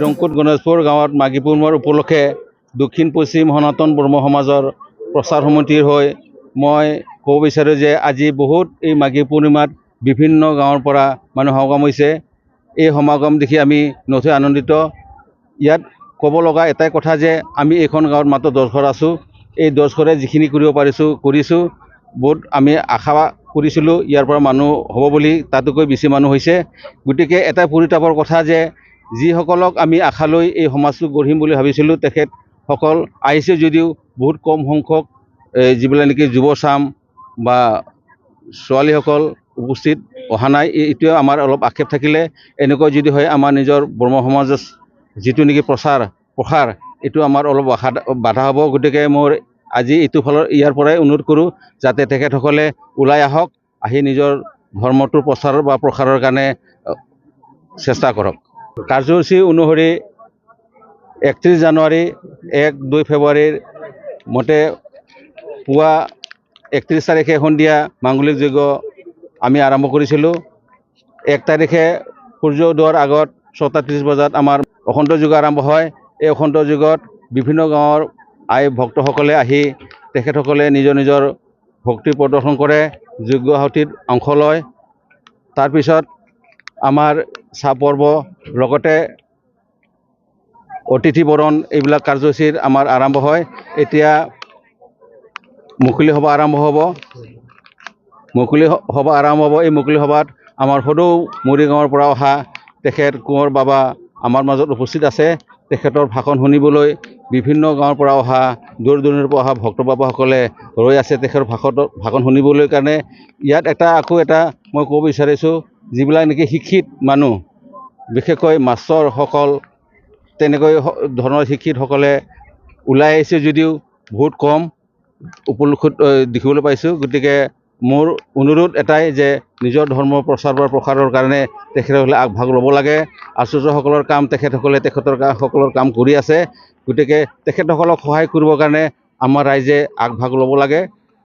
ৰংকুট গণেশপুৰ গাঁৱত মাঘী পূৰ্ণিমাৰ উপলক্ষে দক্ষিণ পশ্চিম সনাতন ব্ৰহ্ম সমাজৰ প্ৰচাৰ সমিতিৰ হৈ মই ক'ব বিচাৰোঁ যে আজি বহুত এই মাঘী পূৰ্ণিমাত বিভিন্ন গাঁৱৰ পৰা মানুহ সমাগম হৈছে। এই সমাগম দেখি আমি নথৈ আনন্দিত। ইয়াত ক'ব লগা এটাই কথা যে আমি এইখন গাঁৱত মাত্ৰ 10 ঘৰ আছোঁ। এই 10 ঘৰে যিখিনি কৰিব কৰিছোঁ। বহুত আমি আশা কৰিছিলোঁ ইয়াৰ পৰা মানুহ হ'ব বুলি, তাতোকৈ বেছি মানুহ হৈছে। গতিকে এটা পৰিতাপৰ কথা যে যিসকলক আমি আশা লৈ এই সমাজটো গঢ়িম বুলি ভাবিছিলোঁ তেখেতসকল আহিছে যদিও বহুত কম সংখ্যক যিবিলাক নেকি যুৱচাম বা ছোৱালীসকল উপস্থিত অহা নাই। এইটোৱে আমাৰ অলপ আক্ষেপ থাকিলে। এনেকৈ যদি হয় আমাৰ নিজৰ ব্ৰহ্ম সমাজৰ যিটো নেকি প্ৰসাৰ এইটো আমাৰ অলপ বাধা হ'ব। গতিকে মোৰ আজি এইটো ফালৰ ইয়াৰ পৰাই অনুৰোধ কৰোঁ যাতে তেখেতসকলে ওলাই আহক, আহি নিজৰ ধৰ্মটোৰ প্ৰচাৰ বা প্ৰসাৰৰ কাৰণে চেষ্টা কৰক। কাৰ্যসূচী অনুসৰি 31 জানুৱাৰী 1-2 ফেব্ৰুৱাৰীৰ মতে পুৱা 31 তাৰিখে সন্ধিয়া মাংগলিক যজ্ঞ আমি আৰম্ভ কৰিছিলোঁ। 1 তাৰিখে সূৰ্য উদয়ৰ আগত 6:30 বজাত আমাৰ অখণ্ড যজ্ঞ আৰম্ভ হয়। এই অখণ্ড যজ্ঞত বিভিন্ন গাঁৱৰ আই ভক্তসকলে আহি তেখেতসকলে নিজৰ নিজৰ ভক্তি প্ৰদৰ্শন কৰে, যজ্ঞ আহুতিত অংশ লয়। তাৰপিছত আমাৰ চাহ পৰ্ব লগতে অতিথি বৰণ এইবিলাক কাৰ্যসূচীৰ আমাৰ আৰম্ভ হয়। এতিয়া মুকলি সভা আৰম্ভ হ'ব। এই মুকলি সভাত আমাৰ সদৌ মৰিগাঁৱৰ পৰা অহা তেখেত কোঁৱৰ বাবা আমাৰ মাজত উপস্থিত আছে। তেখেতৰ ভাষণ শুনিবলৈ বিভিন্ন গাঁৱৰ পৰা অহা দূৰ দূৰণিৰ পৰা অহা ভক্ত বাবাসকলে ৰৈ আছে তেখেতৰ ভাষণ শুনিবলৈ কাৰণে। ইয়াত আকৌ এটা মই ক'ব বিচাৰিছোঁ, যিবিলাক নেকি শিক্ষিত মানুহ, বিশেষকৈ মাষ্টৰসকল তেনেকৈ ধৰণৰ শিক্ষিতসকলে ওলাই আহিছে যদিও বহুত কম উপলক্ষত দেখিবলৈ পাইছোঁ। গতিকে মোৰ অনুৰোধ এটাই যে নিজৰ ধৰ্মৰ প্ৰসাৰৰ কাৰণে তেখেতসকলে আগভাগ ল'ব লাগে। আচাৰ্যসকলৰ কাম তেখেতসকলৰ কাম কৰি আছে। গতিকে তেখেতসকলক সহায় কৰিবৰ কাৰণে আমাৰ ৰাইজে আগভাগ ল'ব লাগে।